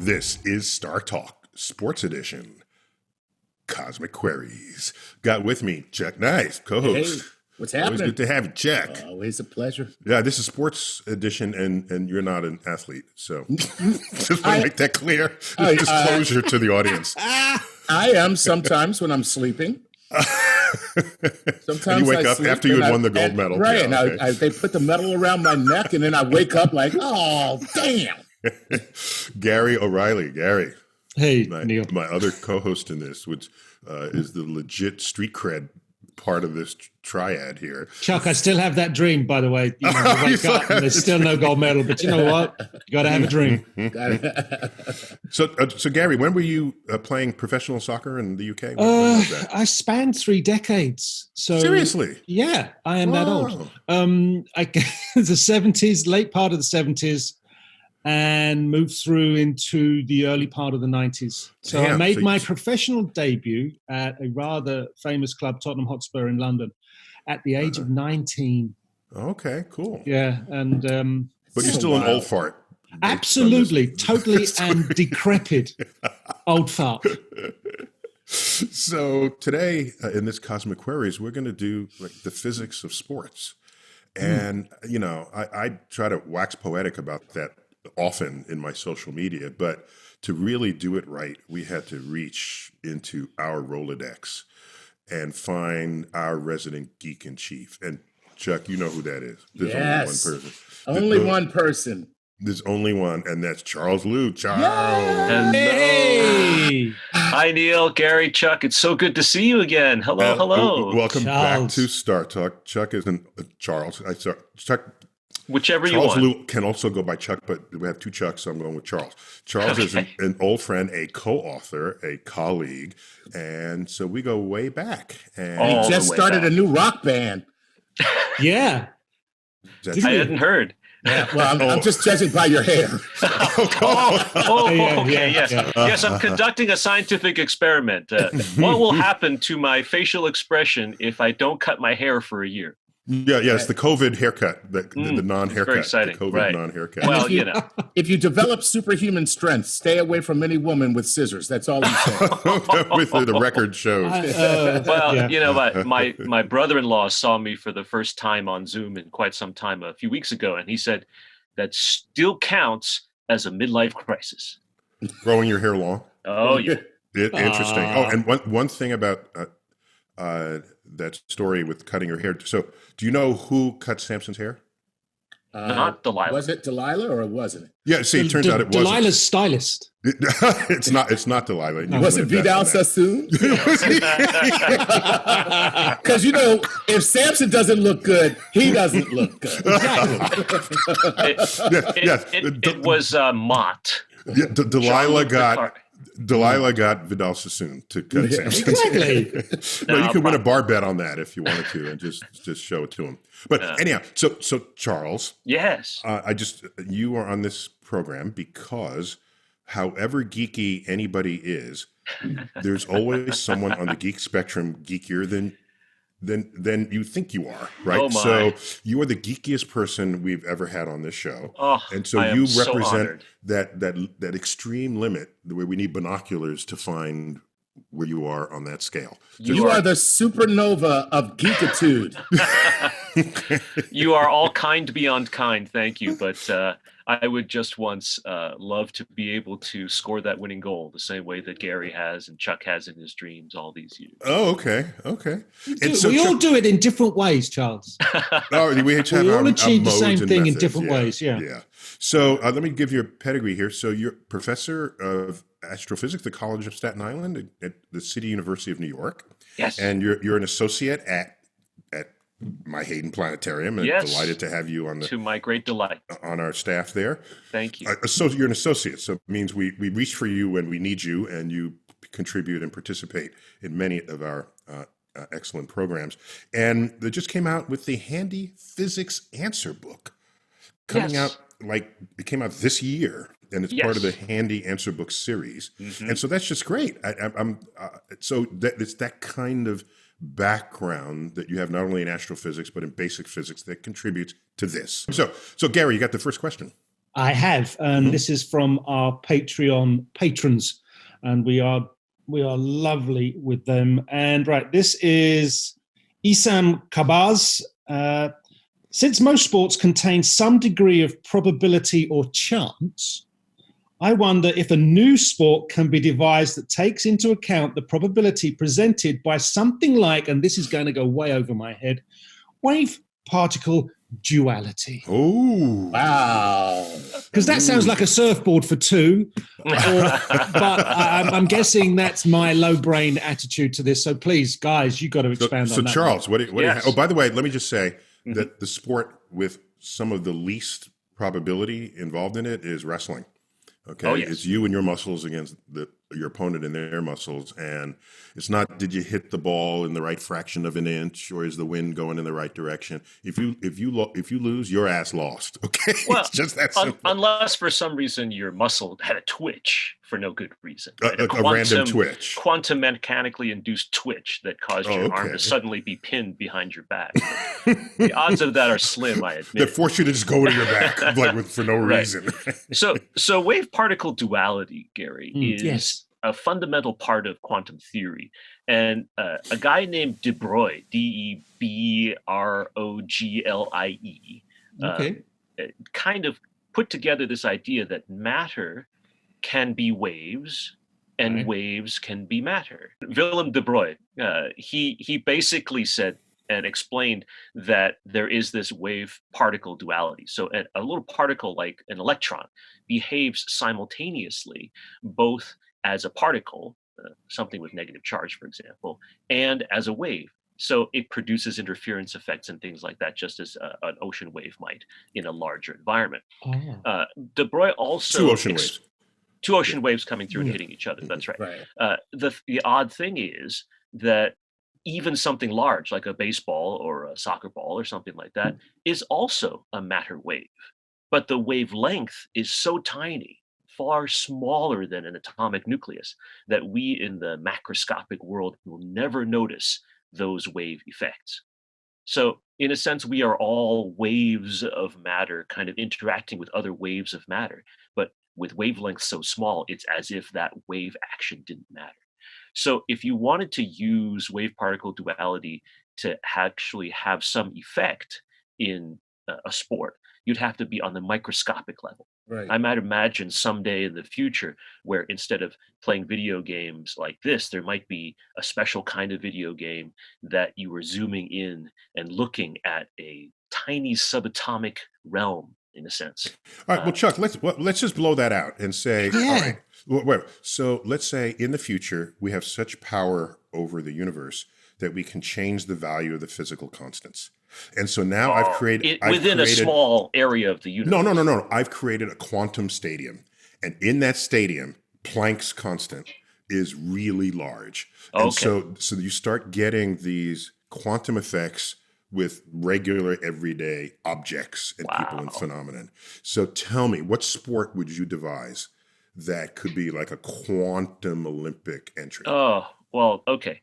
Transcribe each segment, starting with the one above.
This is StarTalk Sports Edition. Cosmic Queries. Got with me Chuck Nice, co-host. Hey, what's happening? Always good to have you, Chuck. Always a pleasure. Yeah, this is Sports Edition, and you're not an athlete, so just want to make that clear. Disclosure to the audience. I am sometimes when I'm sleeping. Sometimes you wake up after you had won the gold medal. Right, yeah, and okay. they put the medal around my neck, and then I wake up like, oh, damn. Gary O'Reilly. Gary. Hey, Neil. My other co-host in this, which is the legit street cred part of this triad here. Chuck, I still have that dream, by the way. You wake up and there's still no gold medal, but you know what? You got to have a dream. So Gary, when were you playing professional soccer in the UK? When was that? I spanned 3 decades. So seriously? Yeah, I am that old. The 70s, late part of the 70s, and moved through into the early part of the 90s. So I made my professional debut at a rather famous club, Tottenham Hotspur in London, at the age of 19. Okay, cool. Yeah, and but you're still an old fart. Absolutely, totally, and decrepit old fart. So today in this Cosmic Queries, we're going to do like the physics of sports, and you know, I try to wax poetic about that often in my social media, but to really do it right, we had to reach into our Rolodex and find our resident geek in chief. And Chuck, you know who that is. There's only one person. There's only one, and that's Charles Liu. Charles. Hello. Hey. Hi, Neil, Gary, Chuck. It's so good to see you again. Hello. Welcome back to StarTalk. Chuck isn't Charles. Chuck. Whichever Charles you want. Liu can also go by Chuck, but we have 2 Chucks, so I'm going with Charles. Charles is an old friend, a co-author, a colleague, and so we go way back. And he just started a new rock band. Yeah. I hadn't heard. Yeah, well, I'm just judging by your hair. Okay, yes. Yes, I'm conducting a scientific experiment. What will happen to my facial expression if I don't cut my hair for a year? Yeah, it's the COVID haircut, the non-haircut, very exciting. The COVID non-haircut. Well, if you develop superhuman strength, stay away from any woman with scissors. That's all I'm saying. With the record shows. You know, my brother-in-law saw me for the first time on Zoom in quite some time a few weeks ago, and he said that still counts as a midlife crisis. Growing your hair long. Oh, yeah. Interesting. Oh, and one thing about that story with cutting her hair. So, do you know who cut Samson's hair? Not Delilah. Was it Delilah or wasn't it? Yeah. See, it turns out it wasn't. Delilah's stylist. It's not Delilah. Was it Vidal Sassoon? Because if Samson doesn't look good, he doesn't look good. It was Mott. Yeah, Delilah got Vidal Sassoon to cut Samson. Exactly. You could win a bar bet on that if you wanted to, and just show it to him. But anyhow, so Charles, yes, you are on this program because, however geeky anybody is, there's always someone on the geek spectrum geekier than you think you are, right? Oh my. So you are the geekiest person we've ever had on this show. And so I you am represent that extreme limit where we need binoculars to find where you are on that scale. You are the supernova of geekitude. You are all kind beyond kind, thank you. But I would just once love to be able to score that winning goal the same way that Gary has and Chuck has in his dreams all these years. Oh, okay. We all do it in different ways, Charles. We each have we all achieve the modes same and thing methods. in different ways, yeah. So let me give you a pedigree here. So you're professor of astrophysics at the College of Staten Island at the City University of New York. Yes. And you're an associate at my Hayden Planetarium, and delighted to have you to my great delight on our staff there. Thank you. So you're an associate, so it means we reach for you when we need you, and you contribute and participate in many of our excellent programs. And they just came out with the Handy Physics Answer Book, it came out this year, and it's part of the Handy Answer Book series, and so that's just great. It's that kind of background that you have not only in astrophysics but in basic physics that contributes to this. So Gary, you got the first question. I have, and this is from our Patreon patrons, and we are lovely with them. And right, this is Isam Kabaz. Since most sports contain some degree of probability or chance, I wonder if a new sport can be devised that takes into account the probability presented by something like, and this is going to go way over my head, wave-particle duality. Oh, Wow. Because that sounds like a surfboard for two, but I'm guessing that's my low brain attitude to this. So please, guys, you got to expand on that. So Charles, what do you Yes. oh, by the way, let me just say that the sport with some of the least probability involved in it is wrestling. Okay, Oh, yes. It's you and your muscles against your opponent and their muscles, and it's not did you hit the ball in the right fraction of an inch or is the wind going in the right direction. If you lose, your ass lost. Okay, Well, it's just that simple. Unless for some reason your muscle had a twitch for no good reason. Right? A random twitch. Quantum mechanically induced twitch that caused your arm to suddenly be pinned behind your back. The odds of that are slim, I admit. That force you to just go to your back for no reason. So wave particle duality, Gary, is yes. a fundamental part of quantum theory. And a guy named De Broglie, Debrogie, Okay. kind of put together this idea that matter can be waves and waves can be matter. Willem de Broglie, he basically said and explained that there is this wave particle duality. So a little particle like an electron behaves simultaneously both as a particle, something with negative charge, for example, and as a wave. So it produces interference effects and things like that, just as an ocean wave might in a larger environment. De Broglie also two ocean waves coming through and hitting each other. That's right. The odd thing is that even something large like a baseball or a soccer ball or something like that is also a matter wave, but the wavelength is so tiny, far smaller than an atomic nucleus, that we in the macroscopic world will never notice those wave effects. So in a sense, we are all waves of matter kind of interacting with other waves of matter, but with wavelengths so small, it's as if that wave action didn't matter. So if you wanted to use wave particle duality to actually have some effect in a sport, you'd have to be on the microscopic level. Right. I might imagine someday in the future where instead of playing video games like this, there might be a special kind of video game that you were zooming in and looking at a tiny subatomic realm, in a sense. All right. Well, Chuck, let's just blow that out and say, all right. Wait. So let's say in the future we have such power over the universe that we can change the value of the physical constants. And so now I've created a small area of the universe. No. I've created a quantum stadium, and in that stadium, Planck's constant is really large. And so you start getting these quantum effects with regular everyday objects and people and phenomenon. So tell me, what sport would you devise that could be like a quantum Olympic entry? Oh, well, okay.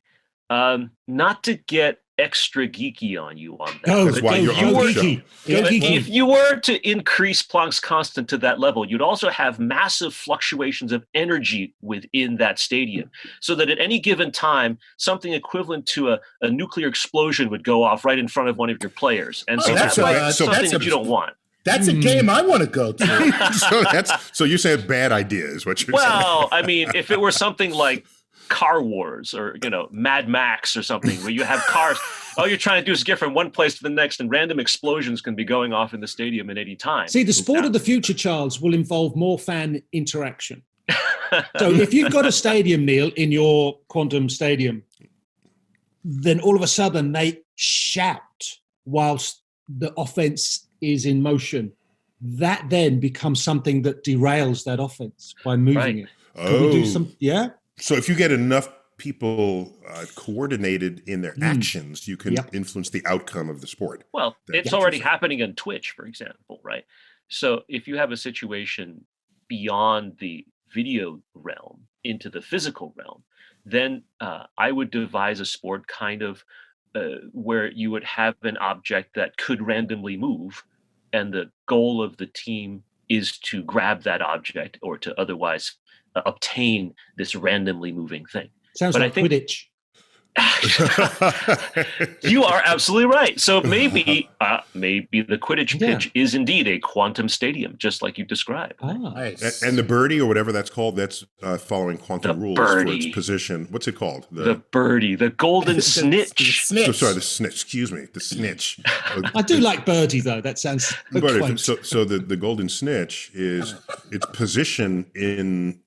Not to get extra geeky on you on that. That's why you're on the show. If you were to increase Planck's constant to that level, you'd also have massive fluctuations of energy within that stadium, so that at any given time, something equivalent to a nuclear explosion would go off right in front of one of your players. And so that's something that you don't want. That's a game I want to go to. So you say a bad idea is what you're saying. Well, I mean, if it were something like Car Wars or Mad Max or something where you have cars, all you're trying to do is get from one place to the next, and random explosions can be going off in the stadium at any time. See, the sport of the future, Charles, will involve more fan interaction. So if you've got a stadium, Neil, in your quantum stadium, then all of a sudden they shout whilst the offense is in motion. That then becomes something that derails that offense by moving it. Can we do some? Yeah. So if you get enough people coordinated in their actions, you can influence the outcome of the sport. Well, it's already happening on Twitch, for example, right? So if you have a situation beyond the video realm into the physical realm, then I would devise a sport kind of where you would have an object that could randomly move, and the goal of the team is to grab that object or to otherwise obtain this randomly moving thing. Sounds But like Quidditch. You are absolutely right. So maybe the Quidditch pitch is indeed a quantum stadium, just like you described. Nice. And the birdie or whatever that's called, that's following quantum rules for its position. What's it called? The birdie, the golden snitch. So, sorry, the snitch. Excuse me, the snitch. I do like birdie though. That sounds quaint. So the golden snitch is its position in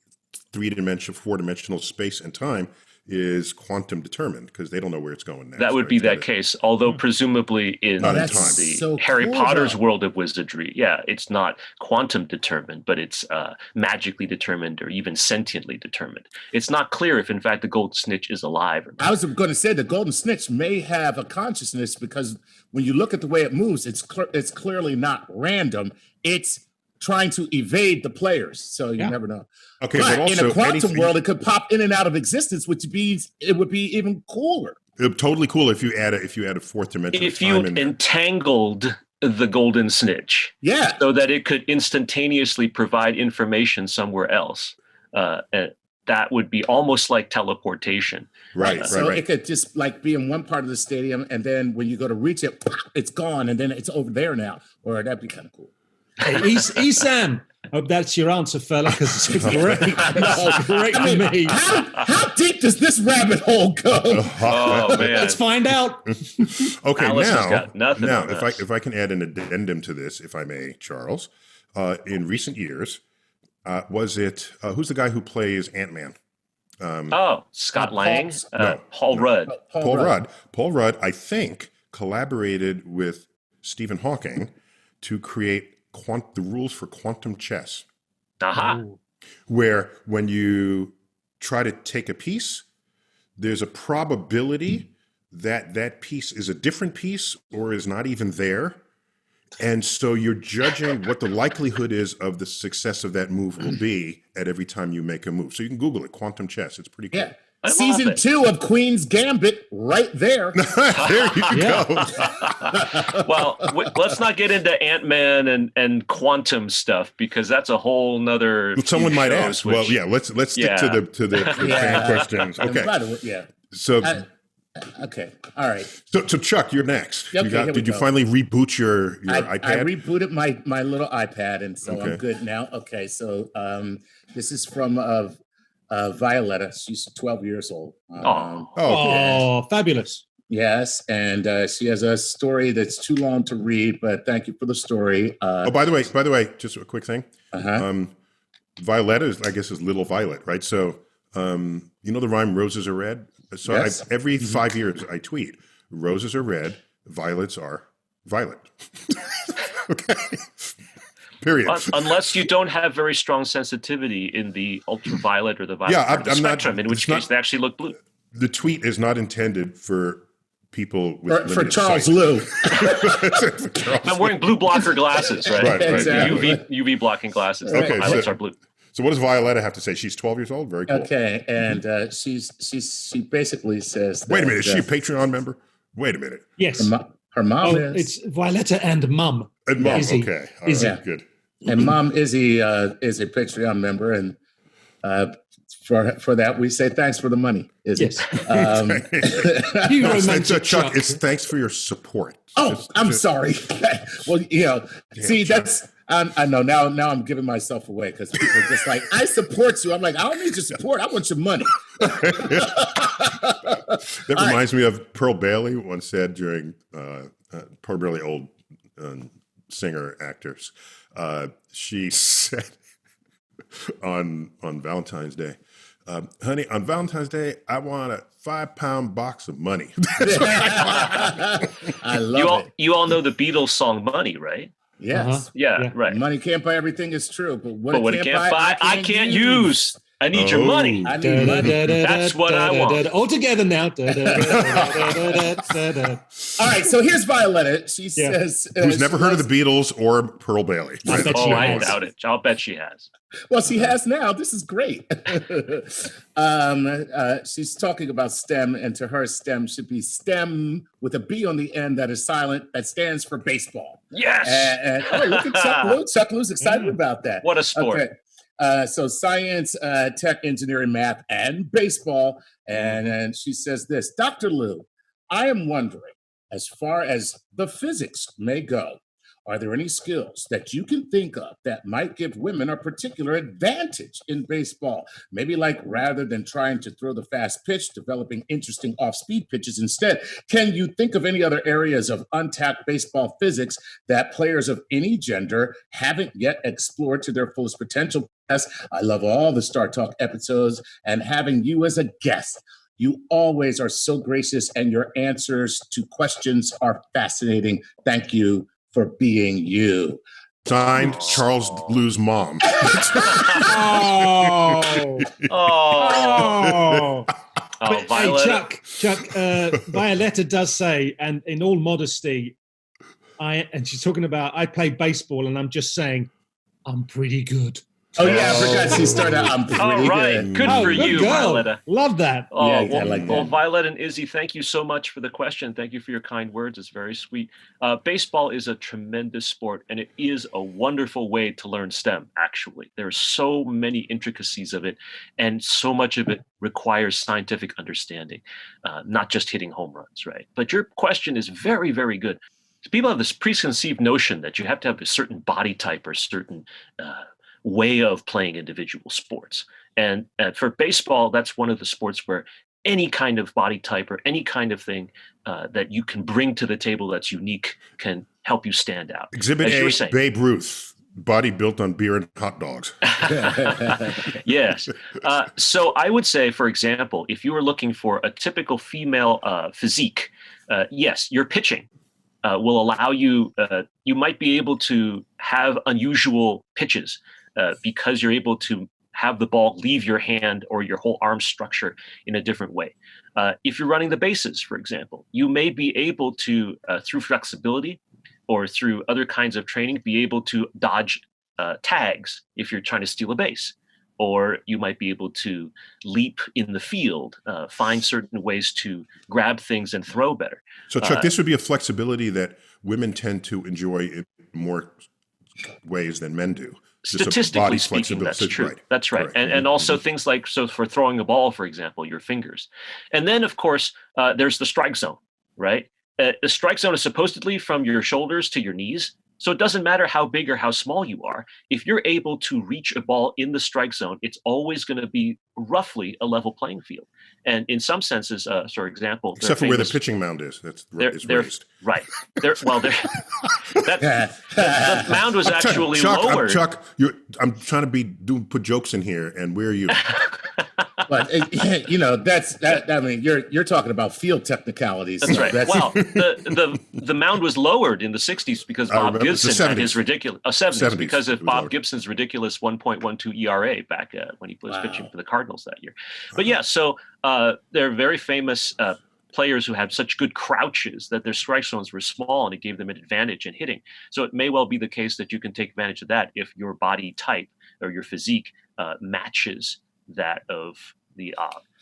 4-dimensional space and time is quantum determined because they don't know where it's going next. That would be that case, although presumably in the Harry Potter's world of wizardry, it's not quantum determined, but it's magically determined or even sentiently determined. It's not clear if, in fact, the golden snitch is alive or not. I was going to say the golden snitch may have a consciousness because when you look at the way it moves, it's clearly not random. It's trying to evade the players, so you never know. Okay, but also, in a quantum world, it could pop in and out of existence, which would be even cooler. It would totally cool if you add a fourth dimension. If you entangled the golden snitch, so that it could instantaneously provide information somewhere else, that would be almost like teleportation. Right. So it could just like be in one part of the stadium, and then when you go to reach it, it's gone, and then it's over there now. Or that'd be kind of cool. Hey, Esam, hope that's your answer, fella, because it's great. Great to me. How deep does this rabbit hole go? Oh man, let's find out. Okay, Alice has got nothing now, on if I can add an addendum to this, if I may, Charles, in recent years, was it who's the guy who plays Ant-Man? Scott Lang, Paul Rudd. Paul Rudd. Paul Rudd, I think, collaborated with Stephen Hawking to create the rules for quantum chess. Where when you try to take a piece, there's a probability that that piece is a different piece or is not even there. And so you're judging what the likelihood is of the success of that move will be at every time you make a move. So you can Google it, quantum chess. It's pretty cool. Yeah. Season 2 of Queen's Gambit right there. There you go. Well, let's not get into Ant-Man and quantum stuff because that's a whole nother. Someone might ask. Let's stick to the fan questions. Okay. By the way, So. Okay. All right. So Chuck, you're next. Okay, did you finally reboot your iPad? I rebooted my little iPad, and so I'm good now. Okay. So this is from Violetta. She's 12 years old. Fabulous. Yes, and she has a story that's too long to read, but thank you for the story. By the way, just a quick thing. Violetta is Little Violet, right? So you know the rhyme "Roses are red." So yes. Every 5 years I tweet, "Roses are red, violets are violet." Okay. Period. Unless you don't have very strong sensitivity in the ultraviolet or the violet spectrum, in which case they actually look blue. The tweet is not intended for people with for Charles Liu. I'm wearing blue blocker glasses, right? Right. Exactly. UV blocking glasses. Okay, violets are blue. So what does Violetta have to say? She's 12 years old. Very cool. Okay, and she basically says. Wait a minute. Is she a Patreon member? Wait a minute. Yes. Her mom is. It's Violetta and Mum. And Mum. Izzy. Okay. Izzy. Right, good. And Mom Izzy is a Patreon member, and for that we say thanks for the money, Izzy. Yes. Chuck, it's thanks for your support. Oh, I'm sorry. Well, that's. I know now I'm giving myself away because people are just like, I support you. I'm like, I don't need your support. I want your money. That reminds me of Pearl Bailey once said during Pearl Bailey, old singer actors. She said on Valentine's Day, honey, on Valentine's Day, I want a 5-pound box of money. I love it. You all know the Beatles song Money, right? Yes. Yeah, right. Money can't buy everything is true, but what it can't buy, I can't use. I need your money. I need money. That's what I want. All together now. All right, so here's Violetta. She says, who's never heard of the Beatles or Pearl Bailey. I bet Oh, I doubt it. I'll bet she has. Well, she has now. This is great. She's talking about STEM, and to her, STEM should be STEM with a B on the end that is silent, that stands for baseball. Yes. And look at Chuck Lou. Chuck Lou's excited about that. What a sport. Okay. So science, tech, engineering, math, and baseball. And she says this, Dr. Liu, I am wondering, as far as the physics may go, are there any skills that you can think of that might give women a particular advantage in baseball? Maybe like rather than trying to throw the fast pitch, developing interesting off-speed pitches instead. Can you think of any other areas of untapped baseball physics that players of any gender haven't yet explored to their fullest potential? Yes, I love all the StarTalk episodes and having you as a guest. You always are so gracious and your answers to questions are fascinating. Thank you for being you. Signed, Charles Liu's mom. But, hey, Chuck, Violetta does say, and in all modesty, and she's talking about, I play baseball, and I'm just saying, I'm pretty good. Oh, yeah, I forgot she started out. I'm pretty good. Good for you, girl. Violetta. Love that. Well, Violet and Izzy, thank you so much for the question. Thank you for your kind words. It's very sweet. Baseball is a tremendous sport, and it is a wonderful way to learn STEM, actually. There are so many intricacies of it, and so much of it requires scientific understanding, not just hitting home runs, right? But your question is very, very good. People have this preconceived notion that you have to have a certain body type or certain way of playing individual sports. And for baseball, that's one of the sports where any kind of body type or any kind of thing that you can bring to the table that's unique can help you stand out. Exhibit A, Babe Ruth, body built on beer and hot dogs. Yes. So I would say, for example, if you were looking for a typical female physique, yes, your pitching will allow you, you might be able to have unusual pitches because you're able to have the ball leave your hand or your whole arm structure in a different way. If you're running the bases, for example, you may be able to, through flexibility or through other kinds of training, be able to dodge tags if you're trying to steal a base. Or you might be able to leap in the field, find certain ways to grab things and throw better. So, Chuck, this would be a flexibility that women tend to enjoy in more ways than men do. Statistically speaking, that's true. Right. That's right. And also things like, so for throwing a ball, for example, your fingers. And then, of course, there's the strike zone, right? The strike zone is supposedly from your shoulders to your knees. So it doesn't matter how big or how small you are. If you're able to reach a ball in the strike zone, it's always going to be roughly a level playing field. And in some senses, for example, except for where the pitching mound is, that's raised. Right. The mound was actually lowered. Chuck, I'm trying to put jokes in here, and where are you? But you know, I mean, you're talking about field technicalities. That's right. Well, the mound was lowered in the 60s because Bob Gibson had his ridiculous 70s because of Bob Gibson's ridiculous 1.12 ERA back when he was pitching for the Cardinals that year. But yeah, so there are very famous players who had such good crouches that their strike zones were small and it gave them an advantage in hitting. So it may well be the case that you can take advantage of that if your body type or your physique matches that of the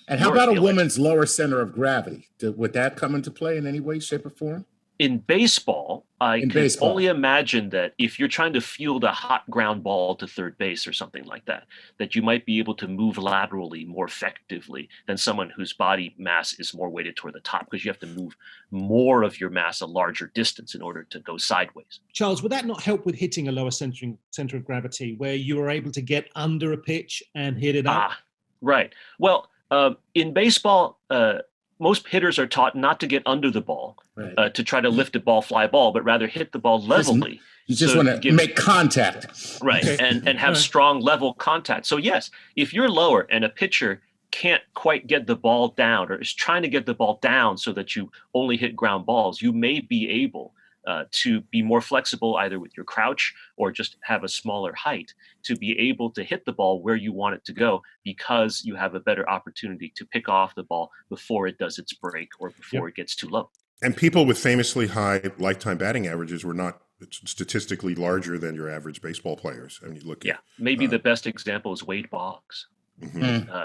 and how about a woman's lower center of gravity? Would that come into play in any way, shape, or form? In baseball, I can only imagine that if you're trying to field a hot ground ball to third base or something like that, that you might be able to move laterally more effectively than someone whose body mass is more weighted toward the top, because you have to move more of your mass a larger distance in order to go sideways. Charles, would that not help with hitting a lower center of gravity where you are able to get under a pitch and hit it up? Right. Well, in baseball, most hitters are taught not to get under the ball, to try to lift a ball, fly a ball, but rather hit the ball levelly. You just want to make contact. Right, and have strong level contact. So yes, if you're lower and a pitcher can't quite get the ball down or is trying to get the ball down so that you only hit ground balls, you may be able to be more flexible either with your crouch or just have a smaller height to be able to hit the ball where you want it to go, because you have a better opportunity to pick off the ball before it does its break or before it gets too low. And people with famously high lifetime batting averages were not statistically larger than your average baseball players. I mean, you look at maybe the best example is Wade Boggs,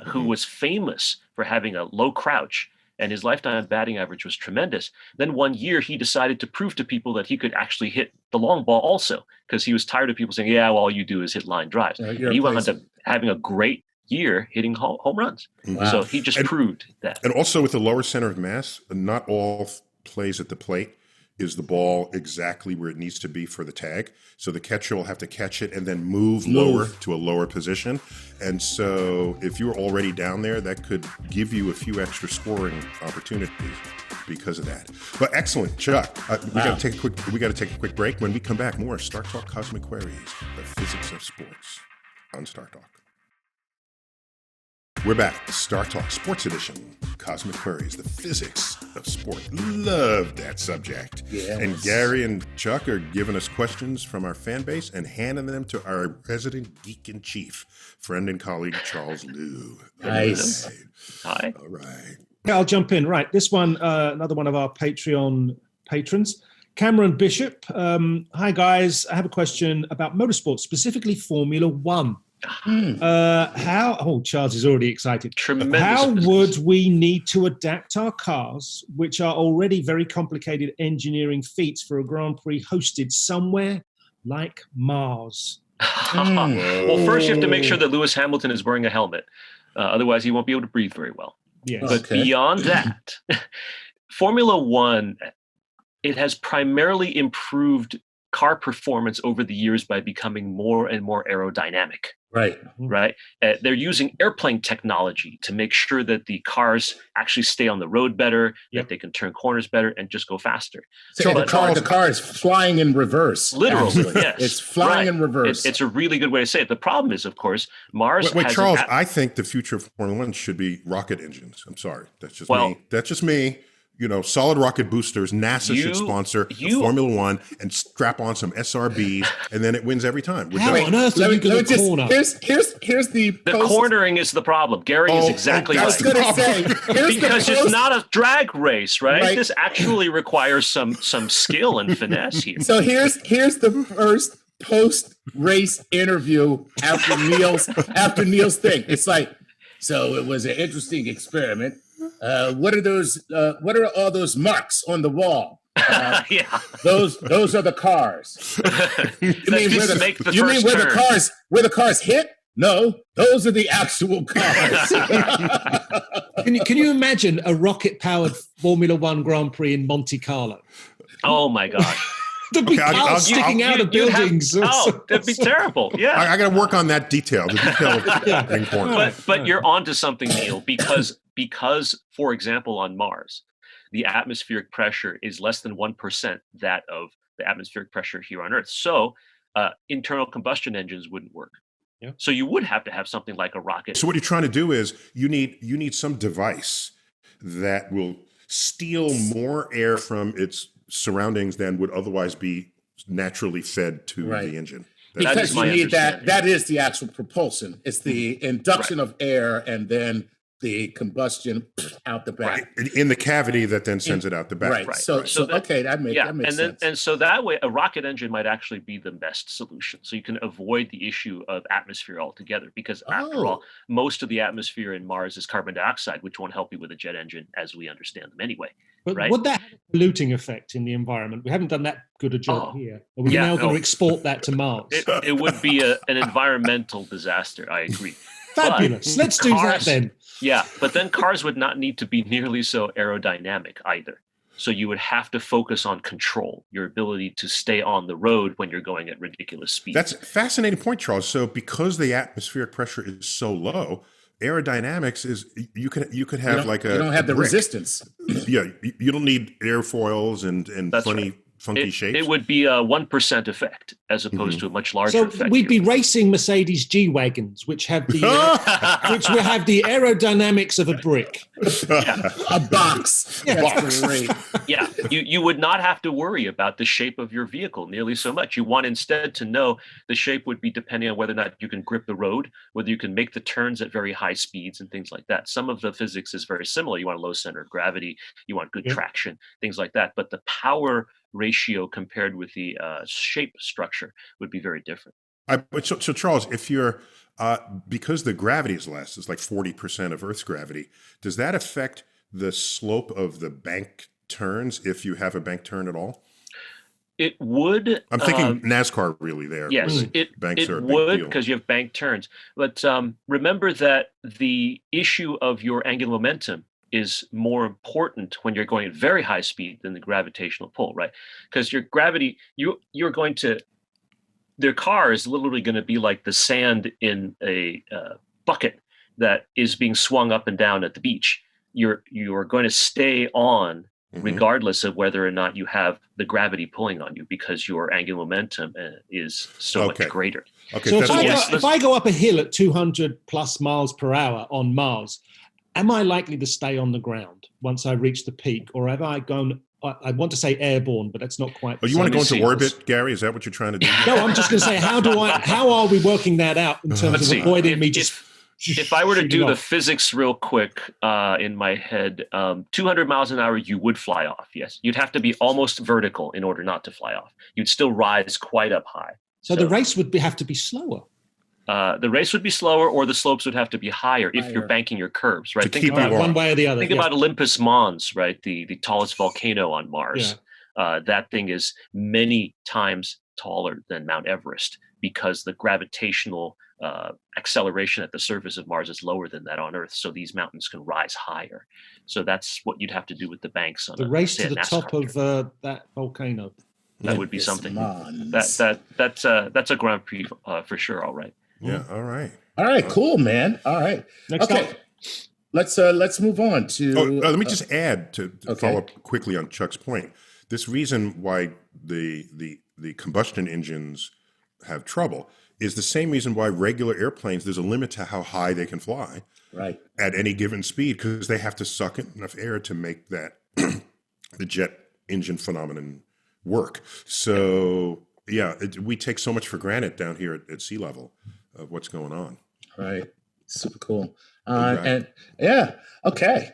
who was famous for having a low crouch, and his lifetime batting average was tremendous. Then one year he decided to prove to people that he could actually hit the long ball also, because he was tired of people saying, yeah, well, all you do is hit line drives. And he wound up having a great year hitting home runs. Wow. So he just proved that. And also with the lower center of mass, not all plays at the plate is the ball exactly where it needs to be for the tag. So the catcher will have to catch it and then move lower to a lower position. And so if you're already down there, that could give you a few extra scoring opportunities because of that. But excellent, Chuck. We got to take a quick break. When we come back, more StarTalk Cosmic Queries, the physics of sports on StarTalk. We're back. StarTalk Sports Edition, Cosmic Queries, the physics of sport. Love that subject. Yes. And Gary and Chuck are giving us questions from our fan base and handing them to our resident geek in chief, friend and colleague, Charles Liu. Nice. Hi. All right. Yeah, I'll jump in. Right. This one, another one of our Patreon patrons, Cameron Bishop. Hi, guys. I have a question about motorsports, specifically Formula One. Charles is already excited. Tremendous. How would we need to adapt our cars, which are already very complicated engineering feats, for a Grand Prix hosted somewhere like Mars? Well, first you have to make sure that Lewis Hamilton is wearing a helmet. Otherwise, he won't be able to breathe very well. Yes. But beyond that, Formula One, it has primarily improved car performance over the years by becoming more and more aerodynamic. Right. They're using airplane technology to make sure that the cars actually stay on the road better, that they can turn corners better and just go faster. So the car is flying in reverse. Literally, yes. It's flying in reverse. It's a really good way to say it. The problem is, of course, Mars has Charles, I think the future of Formula One should be rocket engines. I'm sorry. That's just me. That's just me. You know, solid rocket boosters. NASA should sponsor Formula One and strap on some SRBs, and then it wins every time. How on earth are you going to corner? Here's the cornering is the problem. Gary is exactly right. I was going to say, because it's not a drag race, right? This actually requires some skill and finesse here. So here's the first post-race interview after Neil's thing. It's like, so it was an interesting experiment. What are all those marks on the wall? Those are the cars. You mean where the cars hit? No, those are the actual cars. Can you imagine a rocket-powered Formula One Grand Prix in Monte Carlo? Oh my God. There'd be cars sticking out of buildings. That'd be terrible. Yeah, I got to work on that detail. The detail of But you're onto something, Neil, because, for example, on Mars, the atmospheric pressure is less than 1% that of the atmospheric pressure here on Earth. So internal combustion engines wouldn't work. Yeah. So you would have to have something like a rocket. So what you're trying to do is you need some device that will steal more air from its surroundings than would otherwise be naturally fed to the engine. Because you need that is the actual propulsion. It's the induction of air and then the combustion out the back. In the cavity that then sends it out the back. Right. So that makes sense. And so that way, a rocket engine might actually be the best solution. So you can avoid the issue of atmosphere altogether, because after all, most of the atmosphere in Mars is carbon dioxide, which won't help you with a jet engine as we understand them anyway. But would that have a polluting effect in the environment? We haven't done that good a job here. Are we now going to export that to Mars? It would be an environmental disaster. I agree. Fabulous. Let's do that then. Yeah, but then cars would not need to be nearly so aerodynamic either. So you would have to focus on control, your ability to stay on the road when you're going at ridiculous speeds. That's a fascinating point, Charles. So because the atmospheric pressure is so low, aerodynamics is you could have you don't have the resistance. Yeah, you don't need airfoils and funky shapes? It would be a 1% effect as opposed to a much larger effect. So we'd be racing Mercedes G-Wagons, which have the which will have the aerodynamics of a brick. A box. That's great. Yeah, you would not have to worry about the shape of your vehicle nearly so much. You want instead to know the shape would be depending on whether or not you can grip the road, whether you can make the turns at very high speeds and things like that. Some of the physics is very similar. You want a low center of gravity, you want good traction, things like that. But the power ratio compared with the shape structure would be very different. So Charles, if you're because the gravity is less, it's like 40% of Earth's gravity. Does that affect the slope of the bank turns if you have a bank turn at all? It would. I'm thinking NASCAR really there. Yes, it would because you have bank turns. But remember that the issue of your angular momentum is more important when you're going at very high speed than the gravitational pull, right? Because your gravity, you're going to, their car is literally going to be like the sand in a bucket that is being swung up and down at the beach. You are going to stay on regardless of whether or not you have the gravity pulling on you because your angular momentum is so much greater. Okay, so if I go up a hill at 200 plus miles per hour on Mars, am I likely to stay on the ground once I reach the peak, or have I gone? I want to say airborne, but that's not quite. Oh, you want to go into orbit, Gary? Is that what you're trying to do? No, I'm just going to say, how are we working that out in terms of avoiding me just? If I were to do the physics real quick in my head, 200 miles an hour, you would fly off. Yes, you'd have to be almost vertical in order not to fly off. You'd still rise quite up high. So the race would have to be slower. The race would be slower, or the slopes would have to be higher if you're banking your curves, right? Think about one way or the other. Think about Olympus Mons, right? The tallest volcano on Mars. Yeah. That thing is many times taller than Mount Everest because the gravitational acceleration at the surface of Mars is lower than that on Earth. So these mountains can rise higher. So that's what you'd have to do with the banks on the race to the top of that volcano. That would be something. That's a Grand Prix for sure. All right. Yeah. All right. All right. Cool, man. All right. Next up. Let's move on to. Let me just add to follow up quickly on Chuck's point. This reason why the combustion engines have trouble is the same reason why regular airplanes, there's a limit to how high they can fly at any given speed, because they have to suck in enough air to make that the jet engine phenomenon work. So we take so much for granted down here at sea level of what's going on. Right. Super cool. And okay.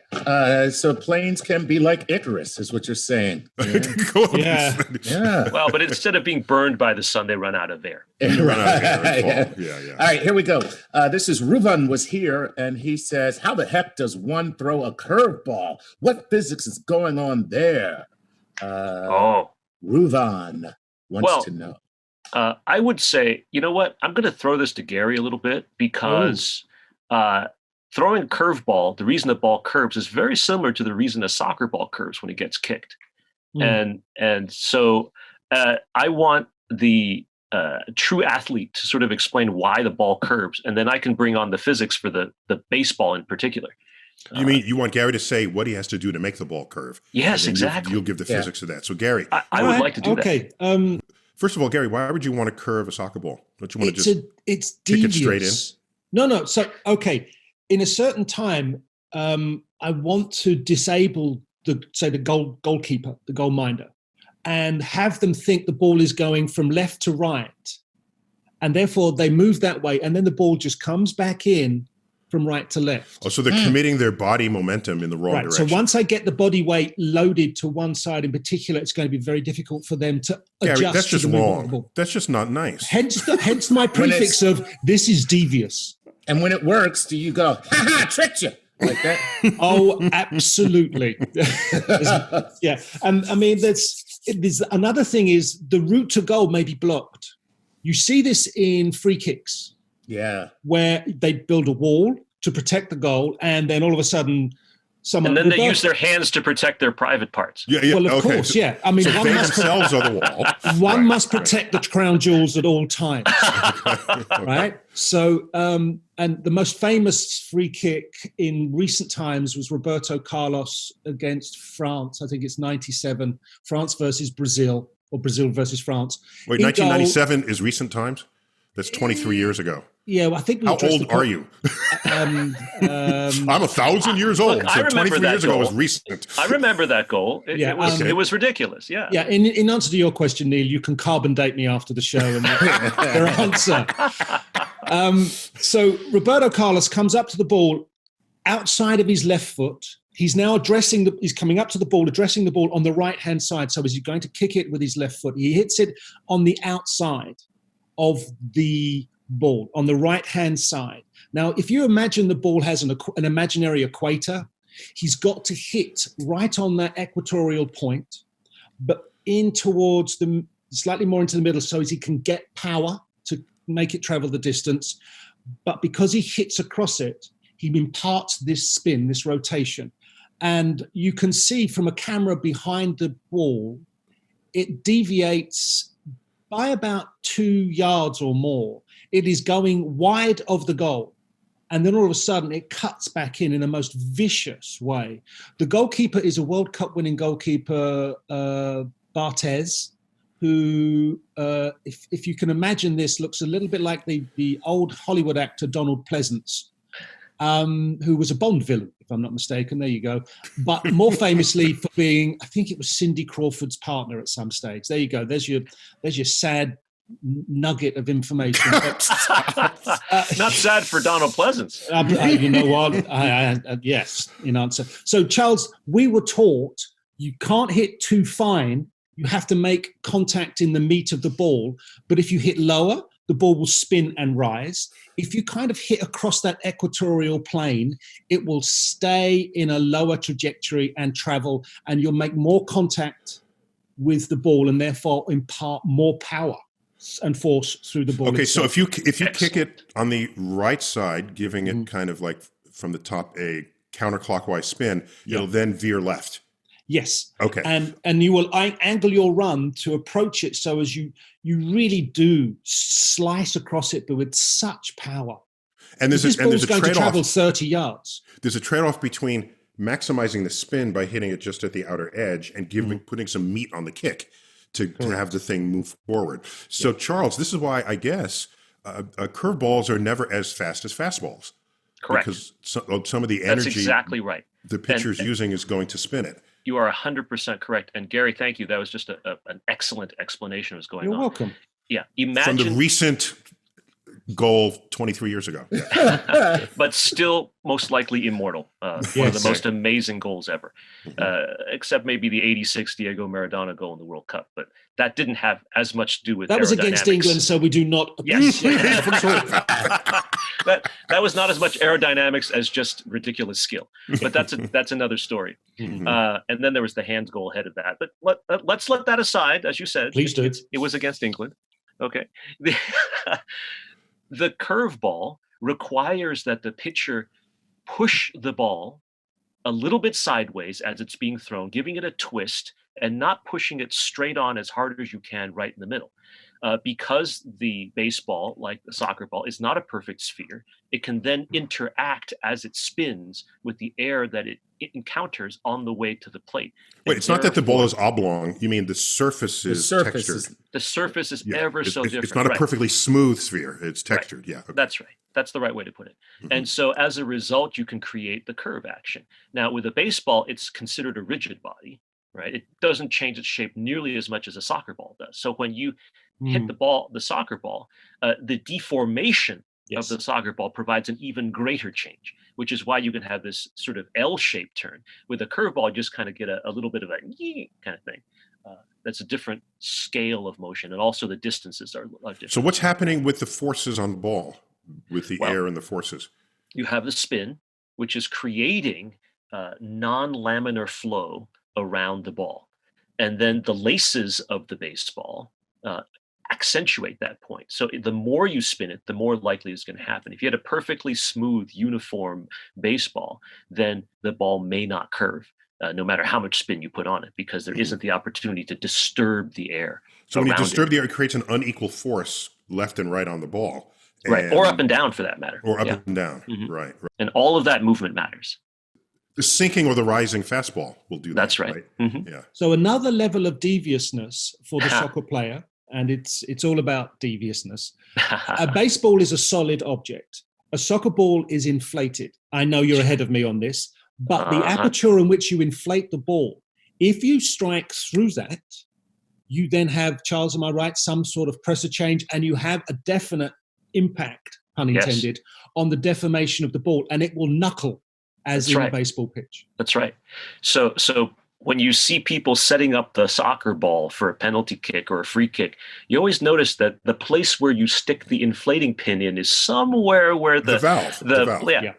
So planes can be like Icarus, is what you're saying. Yeah. Yeah. Well, but instead of being burned by the sun, they run out of air. Yeah. All right, here we go. This is Ruvan was here, and he says, "How the heck does one throw a curveball? What physics is going on there?" Ruvan wants to know. I would say, you know what? I'm going to throw this to Gary a little bit because throwing a curveball, the reason the ball curves is very similar to the reason a soccer ball curves when it gets kicked. And so I want the true athlete to sort of explain why the ball curves, and then I can bring on the physics for the baseball in particular. You mean you want Gary to say what he has to do to make the ball curve? Yes, exactly. You'll give the physics of that. So Gary, I would like to do that. Okay. First of all, Gary, why would you want to curve a soccer ball? Don't you want to it's kick devious. it straight in? No. So, okay. In a certain time, I want to disable the goalkeeper, the goalminder, and have them think the ball is going from left to right. And therefore they move that way. And then the ball just comes back in from right to left. Oh, so they're committing their body momentum in the wrong direction. So once I get the body weight loaded to one side in particular, it's going to be very difficult for them to adjust. Gary, that's just wrong. Ball. That's just not nice. Hence my prefix of this is devious. And when it works, do you go, "Ha ha, tricked you," like that? Oh, absolutely. Yeah. And I mean, there's another thing is the route to goal may be blocked. You see this in free kicks. Yeah. Where they build a wall to protect the goal, and then all of a sudden someone... And then they use their hands to protect their private parts. Yeah. Well, of course, yeah. I mean, so one themselves are the wall. One must protect the crown jewels at all times. Right? So, and the most famous free kick in recent times was Roberto Carlos against France. I think it's 97, France versus Brazil. or Brazil versus France. Wait, 1997 is recent times? That's 23 years ago. Yeah, well, I think. How old are you? I'm 1,000 years old. Look, so 23 years ago was recent. I remember that goal. It was ridiculous. Yeah. Yeah. In answer to your question, Neil, you can carbon date me after the show and their answer. So Roberto Carlos comes up to the ball outside of his left foot. He's now he's coming up to the ball, addressing the ball on the right-hand side. So as he's going to kick it with his left foot, he hits it on the outside of the ball, on the right-hand side. Now, if you imagine the ball has an imaginary equator, he's got to hit right on that equatorial point, but in towards the slightly more into the middle so as he can get power to make it travel the distance. But because he hits across it, he imparts this spin, this rotation. And you can see from a camera behind the ball, it deviates by about 2 yards or more. It is going wide of the goal. And then all of a sudden, it cuts back in a most vicious way. The goalkeeper is a World Cup winning goalkeeper, Barthez, who, if you can imagine this, looks a little bit like the old Hollywood actor Donald Pleasance, who was a Bond villain, if I'm not mistaken. There you go. But more famously for being, I think it was Cindy Crawford's partner at some stage. There you go. There's your sad nugget of information. Not sad for Donald Pleasance. You know what? Yes, in answer. So, Charles, we were taught you can't hit too fine. You have to make contact in the meat of the ball. But if you hit lower, the ball will spin and rise. If you kind of hit across that equatorial plane, it will stay in a lower trajectory and travel, and you'll make more contact with the ball and therefore impart more power and force through the ball. Okay, itself. so if you kick it on the right side, giving it kind of like from the top a counterclockwise spin, it'll then veer left. Yes. Okay. And you will angle your run to approach it so as you really do slice across it, but with such power. And there's going to trade-off. travel 30 yards. There's a trade-off between maximizing the spin by hitting it just at the outer edge and putting some meat on the kick to have the thing move forward. So, Charles, this is why I guess curveballs are never as fast as fastballs. Correct. Because some of the energy That's exactly right. The pitcher's using is going to spin it. You are 100% correct. And Gary, thank you. That was just an excellent explanation of what's going on. You're welcome. Yeah. Imagine from the recent goal 23 years ago. But still most likely immortal. One of the most amazing goals ever. Except maybe the 86 Diego Maradona goal in the World Cup. But that didn't have as much to do with that was against England, so we do not appreciate that was not as much aerodynamics as just ridiculous skill. But that's another story. And then there was the hands goal ahead of that. But let's let that aside, as you said. Please do. It was against England. Okay. The curveball requires that the pitcher push the ball a little bit sideways as it's being thrown, giving it a twist and not pushing it straight on as hard as you can right in the middle. Because the baseball, like the soccer ball, is not a perfect sphere, it can then interact as it spins with the air that it encounters on the way to the plate. Wait, it's not that the ball is oblong. You mean the surface is textured. The surface is ever so different. It's not a perfectly smooth sphere. It's textured. Right. Yeah. Okay. That's right. That's the right way to put it. And so as a result, you can create the curve action. Now, with a baseball, it's considered a rigid body, right? It doesn't change its shape nearly as much as a soccer ball does. So when you hit the soccer ball, the deformation of the soccer ball provides an even greater change, which is why you can have this sort of L-shaped turn. With a curveball, you just kind of get a little bit of a kind of thing. That's a different scale of motion, and also the distances are different. So what's happening with the forces on the ball, with the air and the forces? You have the spin, which is creating non-laminar flow around the ball. And then the laces of the baseball accentuate that point. So the more you spin it, the more likely it's going to happen. If you had a perfectly smooth, uniform baseball, then the ball may not curve, no matter how much spin you put on it, because there isn't the opportunity to disturb the air. So when you disturb the air, it creates an unequal force left and right on the ball. Right, or up and down for that matter. Or up and down, right. And all of that movement matters. The sinking or the rising fastball will do that. That's right. Mm-hmm. Yeah. So another level of deviousness for the soccer player, and it's all about deviousness. A baseball is a solid object. A soccer ball is inflated. I know you're ahead of me on this, but the aperture in which you inflate the ball, if you strike through that, you then have, Charles, am I right, some sort of pressure change, and you have a definite impact, pun intended, on the deformation of the ball, and it will knuckle as in a baseball pitch. That's right. So when you see people setting up the soccer ball for a penalty kick or a free kick, you always notice that the place where you stick the inflating pin in is somewhere where the valve.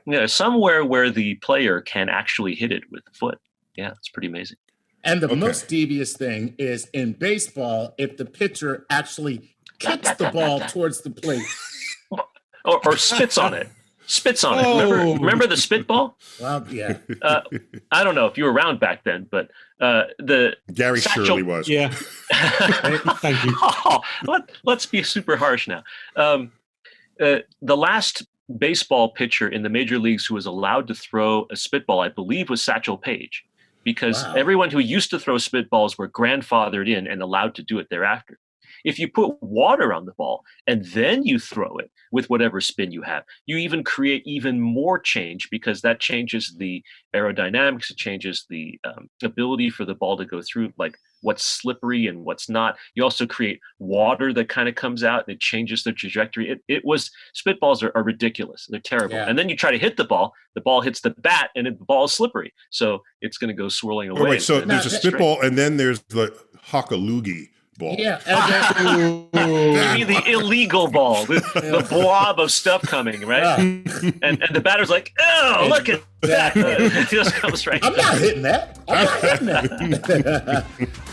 Yeah, somewhere where the player can actually hit it with the foot. Yeah, it's pretty amazing. And the most devious thing is in baseball, if the pitcher actually kicks the ball towards the plate. or spits on it. Spits on it. Remember the spitball? Well, yeah. I don't know if you were around back then, but the Gary surely was. Yeah. Thank you. Let's be super harsh now. The last baseball pitcher in the major leagues who was allowed to throw a spitball, I believe, was Satchel Paige, because everyone who used to throw spitballs were grandfathered in and allowed to do it thereafter. If you put water on the ball and then you throw it with whatever spin you have, you even create even more change, because that changes the aerodynamics. It changes the ability for the ball to go through, like what's slippery and what's not. You also create water that kind of comes out and it changes the trajectory. Spitballs are ridiculous. They're terrible. Yeah. And then you try to hit the ball hits the bat and the ball is slippery. So it's going to go swirling away. Wait, so there's a spitball and then there's the hockaloogie ball. Yeah. You mean the illegal ball, the blob of stuff coming, right? And the batter's like, oh, look at that. It just comes right. I'm not hitting that.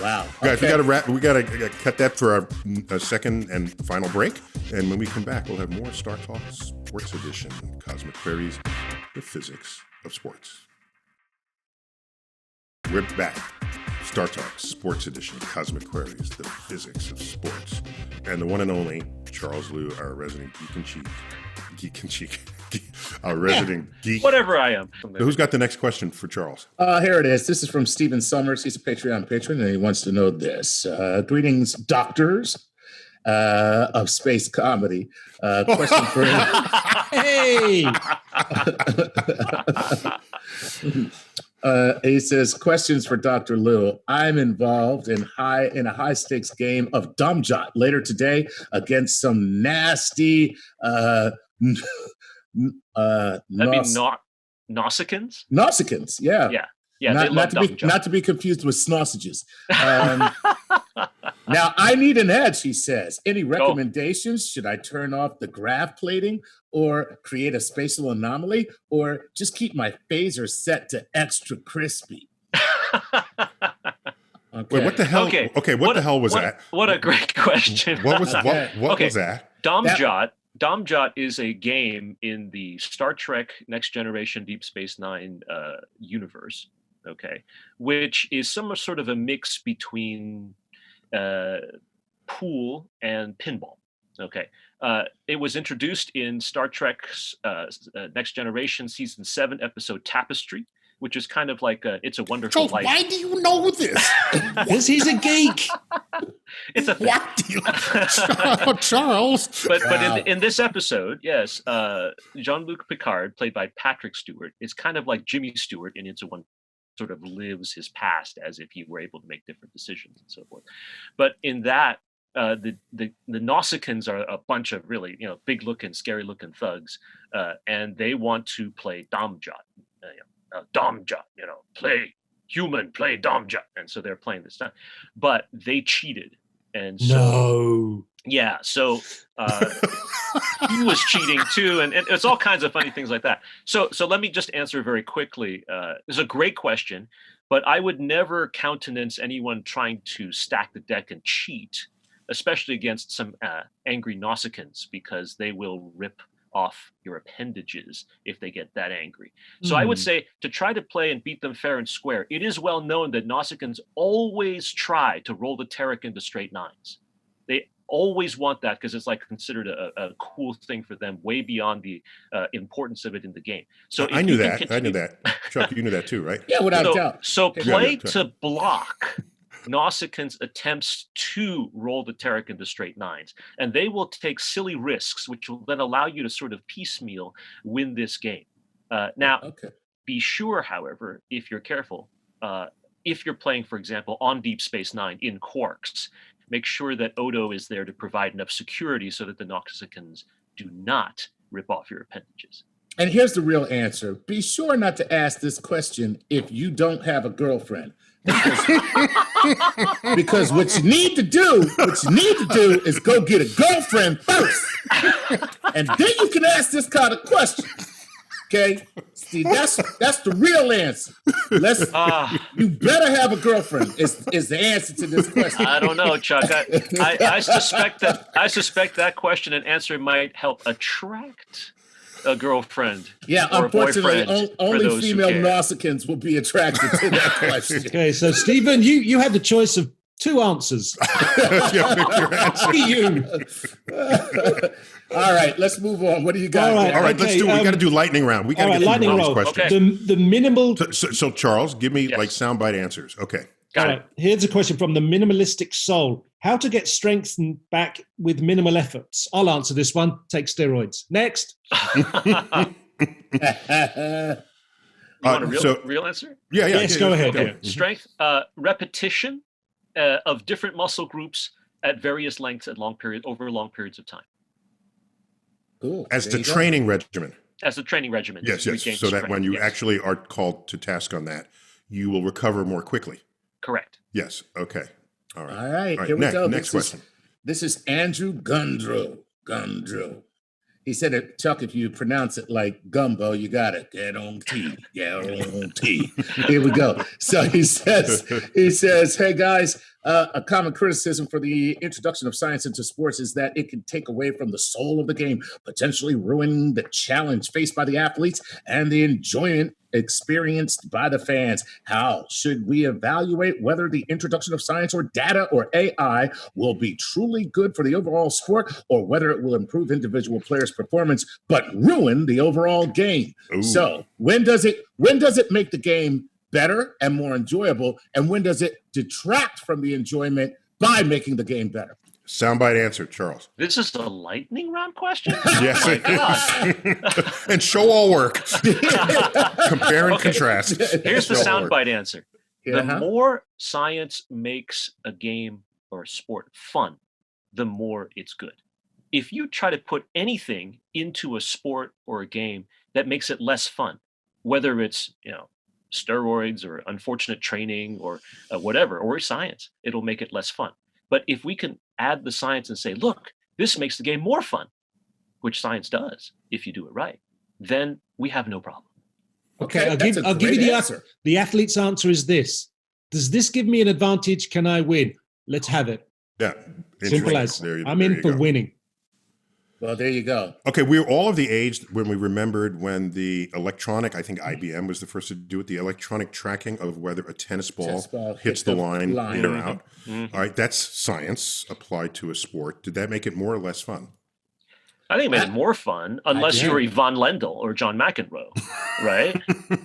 Wow. Guys, we gotta cut that for our second and final break. And when we come back, we'll have more StarTalk Sports Edition, Cosmic Queries, the physics of sports. We're back. StarTalk Sports Edition, Cosmic Queries, the physics of sports. And the one and only Charles Liu, our resident our resident geek. Whatever I am. So who's got the next question for Charles? Here it is. This is from Stephen Summers. He's a Patreon patron, and he wants to know this. Greetings, doctors of space comedy. Question for him. Hey! He says, questions for Dr. Liu. I'm involved in a high stakes game of Dom-jot later today against some nasty Nausicaans? Nausicaans, yeah. Yeah, not to be confused with sausages. Now, I need an edge, he says. Any recommendations? Should I turn off the grav plating or create a spatial anomaly, or just keep my phaser set to extra crispy? Okay. Wait, what the hell? Okay, what the hell was that? What a great question. What was that? Dom-jot is a game in the Star Trek Next Generation Deep Space Nine universe, which is some sort of a mix between pool and pinball. It was introduced in Star Trek's Next Generation Season 7 episode Tapestry, which is kind of like It's a Wonderful Life. Why do you know this? Because he's a geek. It's a what do you Charles? But in this episode, yes, Jean-Luc Picard, played by Patrick Stewart, is kind of like Jimmy Stewart in It's a Wonderful Life, sort of lives his past as if he were able to make different decisions and so forth. But in that, the Nausicaans are a bunch of really, big looking, scary looking thugs, and they want to play Dom-jot. Dom-jot, play human, play Dom-jot, and so they're playing this time, but they cheated, and so so he was cheating too, and it's all kinds of funny things like that. So let me just answer very quickly. It's a great question, but I would never countenance anyone trying to stack the deck and cheat, especially against some angry Nausicaans, because they will rip off your appendages if they get that angry. So I would say to try to play and beat them fair and square. It is well known that Nausicaans always try to roll the Terek into straight nines. They always want that because it's like considered a cool thing for them, way beyond the importance of it in the game. So I knew that. I knew that. Chuck, you knew that too, right? Yeah, without doubt. So play to block Nausicaan's attempts to roll the Terek into straight nines, and they will take silly risks, which will then allow you to sort of piecemeal win this game. Be sure, however, if you're careful, if you're playing, for example, on Deep Space Nine in Quarks, make sure that Odo is there to provide enough security so that the Nausicaans do not rip off your appendages. And here's the real answer. Be sure not to ask this question if you don't have a girlfriend. Because what you need to do is go get a girlfriend first. And then you can ask this kind of question. Okay? See, that's the real answer. You better have a girlfriend is the answer to this question. I don't know, Chuck. I suspect that question and answer might help attract a girlfriend. Yeah, unfortunately, only female Nausicaans will be attracted to that question. Okay, so Stephen, you had the choice of two answers. You. All right, let's move on. What do you got? All right, let's do. We got to do lightning round. We got to get lightning round. Okay. The minimal. So Charles, give me like soundbite answers. Okay. Got it. Here's a question from the minimalistic soul. How to get strength back with minimal efforts? I'll answer this one. Take steroids. Next. You want a real answer? Yeah. Yes, go ahead. Okay. Strength, repetition of different muscle groups at various lengths at over long periods of time. Cool. As the training regimen. As a training regimen. Yes. So that when you actually are called to task on that, you will recover more quickly. Correct. Yes. Okay. All right. All right. Here we go. Next question. This is Andrew Gundrew. He said it, Chuck, if you pronounce it like gumbo, you got it. Get on tea. Here we go. So he says, hey guys, a common criticism for the introduction of science into sports is that it can take away from the soul of the game, potentially ruining the challenge faced by the athletes and the enjoyment experienced by the fans. How should we evaluate whether the introduction of science or data or AI will be truly good for the overall sport, or whether it will improve individual players' performance but ruin the overall game? Ooh. So when does it make the game better and more enjoyable, and when does it detract from the enjoyment by making the game better? Soundbite answer, Charles. This is a lightning round question? Yes. Oh my God. And show all work. Compare and contrast. Here's the soundbite answer. The more science makes a game or a sport fun, the more it's good. If you try to put anything into a sport or a game that makes it less fun, whether it's, steroids or unfortunate training or whatever, or science, it'll make it less fun. But if we can add the science and say, look, this makes the game more fun, which science does if you do it right, then we have no problem. Okay, I'll give you the answer. The athlete's answer is this. Does this give me an advantage? Can I win? Let's have it. Yeah. Simple as. I'm in for winning. Well, there you go. Okay, we're all of the age when we remembered when the electronic, I think IBM was the first to do it, the electronic tracking of whether a tennis ball hits the line in or out. Mm-hmm. All right, that's science applied to a sport. Did that make it more or less fun? I think it made it more fun, unless you were Yvonne Lendl or John McEnroe, right?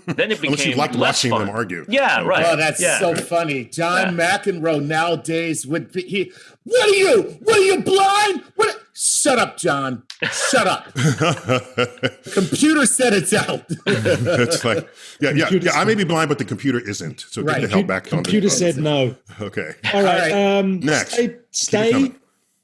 Then it became unless you liked less watching fun. them argue. Yeah, right. Oh, that's so funny. John McEnroe nowadays would be What are you blind? Shut up, John. Shut up. Computer said it's out. It's like, I may be blind, but the computer isn't. So get the hell back on. Computer said no. Okay. All right. Next. Stay.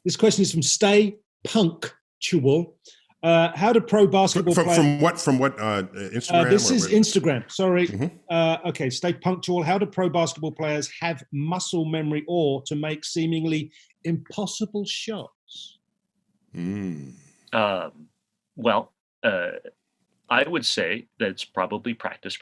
This question is from Stay Punctual. How do pro basketball players... From what Instagram? This is Instagram. Sorry. Mm-hmm. Okay. Stay punctual. How do pro basketball players have muscle memory or to make seemingly impossible shots? Well, I would say that it's probably practice.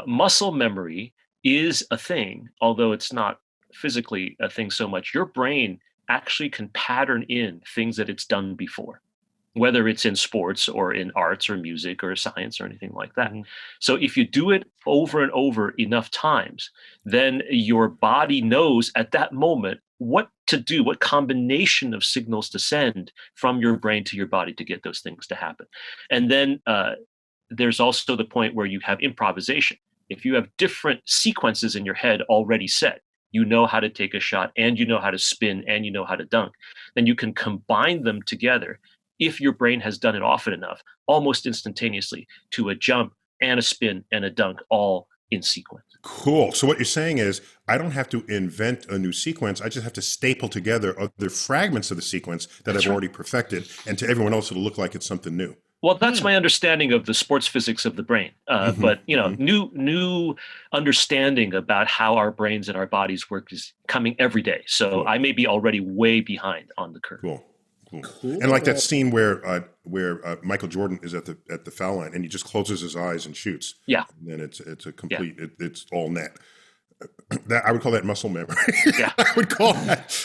Muscle memory is a thing, although it's not physically a thing so much. Your brain actually can pattern in things that it's done before. whether it's in sports or in arts or music or science or anything like that. So if you do it over and over enough times, then your body knows at that moment what to do, what combination of signals to send from your brain to your body to get those things to happen. And then there's also the point where you have improvisation. If you have different sequences in your head already set, you know how to take a shot and you know how to spin and you know how to dunk, then you can combine them together if your brain has done it often enough, almost instantaneously, to a jump and a spin and a dunk all in sequence. Cool. So what you're saying is I don't have to invent a new sequence. I just have to staple together other fragments of the sequence that I've already perfected, and to everyone else it'll look like it's something new. Well, that's my understanding of the sports physics of the brain. But new understanding about how our brains and our bodies work is coming every day. So I may be already way behind on the curve. Cool. And like that scene where Michael Jordan is at the foul line and he just closes his eyes and shoots. Yeah. And then it's a complete it's all net. That I would call that muscle memory. Yeah. I would call that.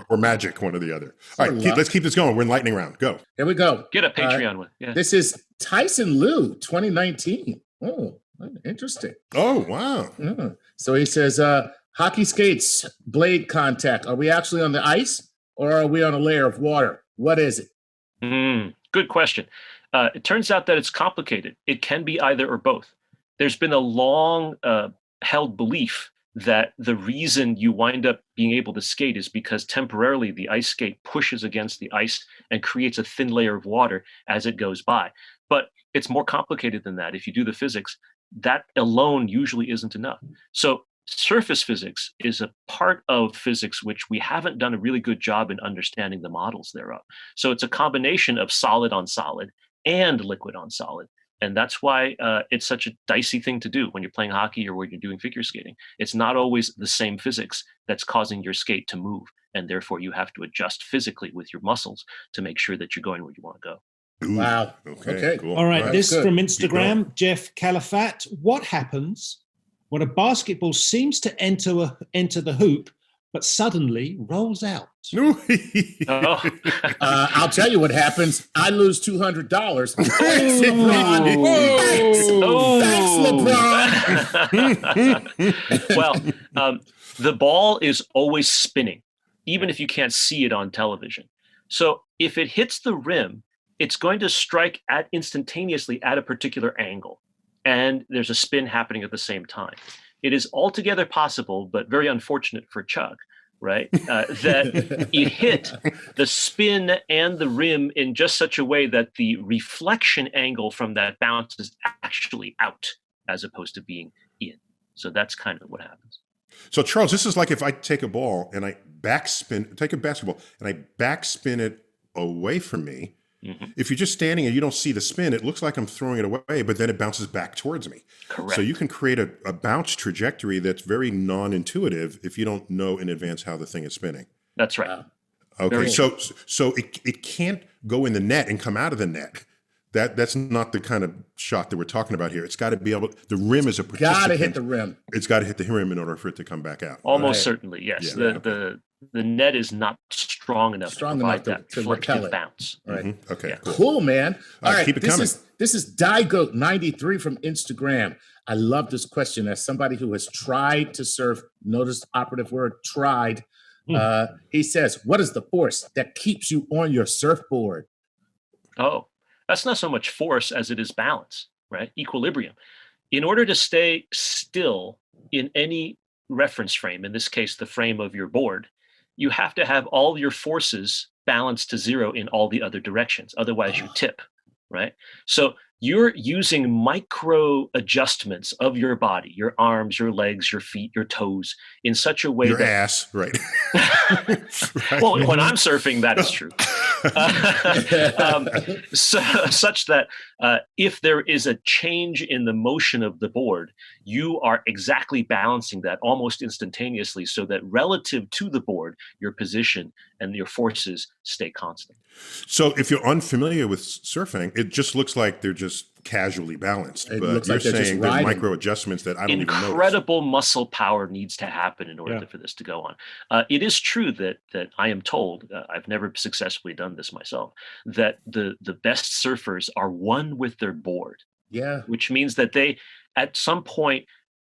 Or magic, one or the other. All right, let's keep this going. We're in lightning round. Go. Here we go. Get a Patreon one. Yeah. This is Tyson Liu, 2019. Oh, interesting. Oh, wow. Yeah. So he says, hockey skates, blade contact. Are we actually on the ice or are we on a layer of water? What is it? Good question. It turns out that it's complicated. It can be either or both. There's been a long held belief that the reason you wind up being able to skate is because temporarily the ice skate pushes against the ice and creates a thin layer of water as it goes by. But it's more complicated than that. If you do the physics, that alone usually isn't enough. So surface physics is a part of physics which we haven't done a really good job in understanding the models thereof. So it's a combination of solid on solid and liquid on solid. And that's why it's such a dicey thing to do when you're playing hockey or when you're doing figure skating. It's not always the same physics that's causing your skate to move. And therefore, you have to adjust physically with your muscles to make sure that you're going where you want to go. Ooh, wow. Okay. Cool. All right. This from Instagram, Jeff Califat. What happens when a basketball seems to enter the hoop, but suddenly rolls out? I'll tell you what happens. I lose $200. Thanks, LeBron. Well, the ball is always spinning, even if you can't see it on television. So if it hits the rim, it's going to strike instantaneously at a particular angle, and there's a spin happening at the same time. It is altogether possible, but very unfortunate for Chuck, right? That you hit the spin and the rim in just such a way that the reflection angle from that bounce is actually out as opposed to being in. So that's kind of what happens. So Charles, this is like if I take a ball and I take a basketball and I backspin it away from me. Mm-hmm. If you're just standing and you don't see the spin, it looks like I'm throwing it away, but then it bounces back towards me. Correct. So you can create a bounce trajectory that's very non-intuitive if you don't know in advance how the thing is spinning. That's right. Okay, so it can't go in the net and come out of the net. That's not the kind of shot that we're talking about here. It's got to be able. The rim is a participant. Got to hit the rim. It's got to hit the rim in order for it to come back out. Almost certainly, yes. Yeah. The net is not strong enough to provide that reflective bounce. Right. Mm-hmm. Okay. Yeah. Cool, man. All right. Keep it coming. This is DieGoat93 from Instagram. I love this question. As somebody who has tried to surf, notice operative word tried. He says, "What is the force that keeps you on your surfboard?" Oh. That's not so much force as it is balance, right? Equilibrium. In order to stay still in any reference frame, in this case, the frame of your board, you have to have all your forces balanced to zero in all the other directions. Otherwise, you tip, right? So you're using micro adjustments of your body, your arms, your legs, your feet, your toes, in such a way your ass, right? Right. Well, when I'm surfing, that is true. Such that if there is a change in the motion of the board, you are exactly balancing that almost instantaneously so that relative to the board, your position and your forces stay constant. So if you're unfamiliar with surfing, it just looks like they're just casually balanced. It but looks you're like they're just saying there's riding. micro adjustments that I don't even notice. Incredible muscle power needs to happen in order for this to go on. It is true that I am told, I've never successfully done this myself, that the best surfers are one with their board. Yeah. Which means that they, at some point,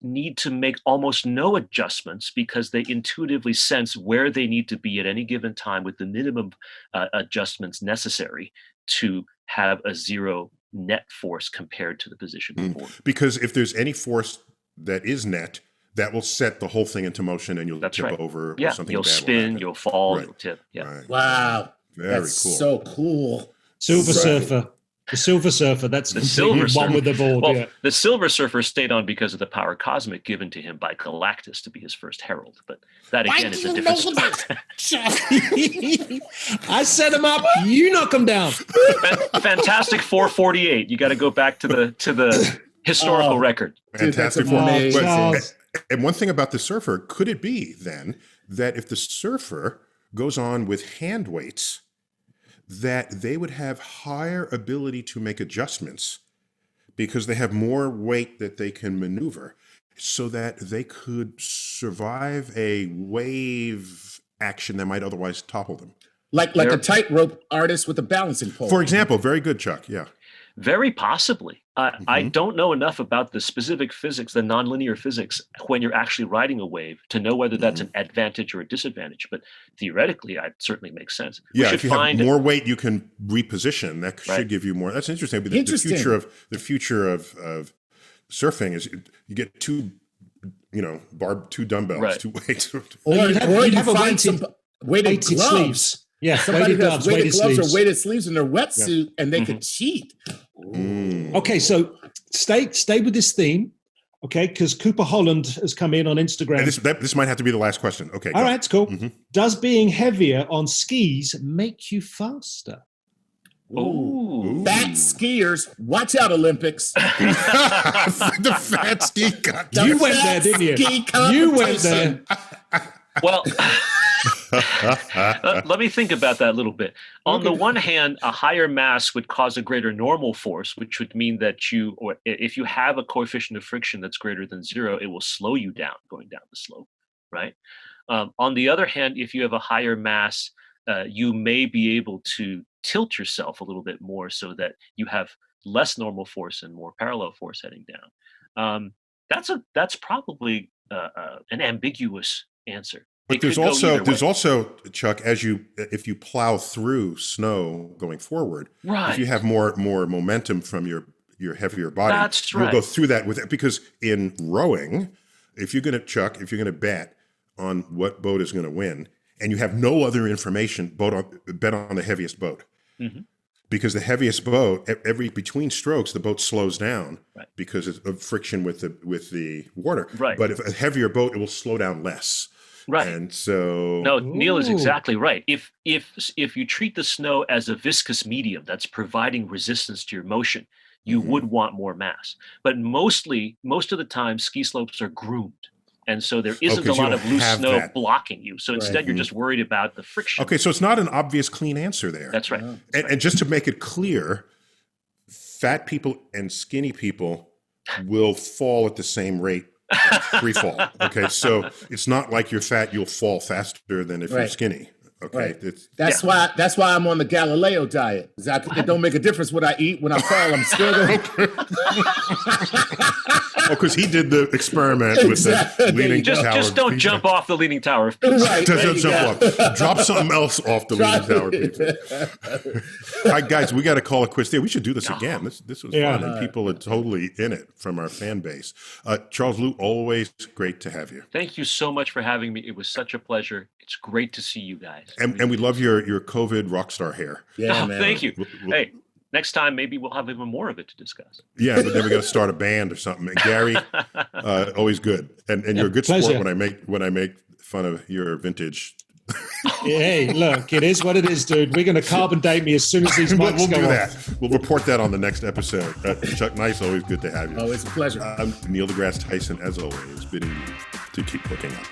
need to make almost no adjustments because they intuitively sense where they need to be at any given time with the minimum adjustments necessary to have a zero net force compared to the position of the board. Because if there's any force that is net, that will set the whole thing into motion and you'll tip over. Yeah, or something you'll bad spin, you'll fall, you'll tip. Yeah. Right. Wow. Very That's cool. so cool. Silver Surfer. The Silver Surfer, that's the Silver Surfer. One with the board. Well, the Silver Surfer stayed on because of the power cosmic given to him by Galactus to be his first herald. But that again is a different story. I set him up, you knock him down. Fantastic 448. You got to go back to the historical record. Fantastic. Dude, and one thing about the surfer, could it be then that if the surfer goes on with hand weights, that they would have higher ability to make adjustments because they have more weight that they can maneuver so that they could survive a wave action that might otherwise topple them. Like a tightrope artist with a balancing pole. For example, very good, Chuck. Yeah. Very possibly. I don't know enough about the specific physics, the nonlinear physics, when you're actually riding a wave to know whether that's an advantage or a disadvantage. But theoretically, it certainly makes sense. Yeah, if you have more weight, you can reposition. That should give you more. That's interesting. But the future of surfing is you get two dumbbells, two weights. Or you find some weighted gloves. Sleeves. Yeah, somebody who has weighted gloves or weighted sleeves in their wetsuit, and they could cheat. Okay, so stay with this theme, okay? Because Cooper Holland has come in on Instagram. And this might have to be the last question. Okay, all right, it's cool. Does being heavier on skis make you faster? Ooh. Fat skiers, watch out, Olympics. The fat ski contest. You went there, didn't you? You went there. Well, let me think about that a little bit. On the one hand, a higher mass would cause a greater normal force, which would mean that if you have a coefficient of friction that's greater than 0, it will slow you down going down the slope, right? On the other hand, if you have a higher mass, you may be able to tilt yourself a little bit more so that you have less normal force and more parallel force heading down. That's probably an ambiguous answer. But there's also, Chuck, if you plow through snow going forward, if you have more momentum from your heavier body, you'll go through that with it. Because in rowing, if you're going to bet on what boat is going to win, and you have no other information, bet on the heaviest boat. Because the heaviest boat, between strokes, the boat slows down because of friction with the water. Right. But if a heavier boat, it will slow down less. Right. And so Neil is exactly right. If you treat the snow as a viscous medium that's providing resistance to your motion, you would want more mass. But most of the time, ski slopes are groomed. And so there isn't a lot of loose snow blocking you. So instead, you're just worried about the friction. Okay, so it's not an obvious, clean answer there. That's right. And just to make it clear, fat people and skinny people will fall at the same rate. Free fall. Okay, so it's not like you're fat, you'll fall faster than if you're skinny. Okay, that's why I'm on the Galileo diet. It don't make a difference what I eat. When I fall, I'm still going. Because he did the experiment with the leaning tower. Just don't jump off the leaning tower. Right, don't jump off. Drop something else off the leaning tower, pizza. All right, guys, we got to call it quits there. We should do this again. This was fun, and people are totally in it from our fan base. Charles Liu, always great to have you. Thank you so much for having me. It was such a pleasure. It's great to see you guys. And we love your COVID rockstar hair. Yeah, man. Thank you. Hey, next time maybe we'll have even more of it to discuss. Yeah, but then we got to start a band or something. And Gary, always good. And you're a good sport when I make fun of your vintage. Hey, look, it is what it is, dude. We're going to carbon date me as soon as these mics we'll go do off. that. We'll report that on the next episode. Chuck Nice, always good to have you. Always a pleasure. I'm Neil deGrasse Tyson, as always, bidding you to keep looking up.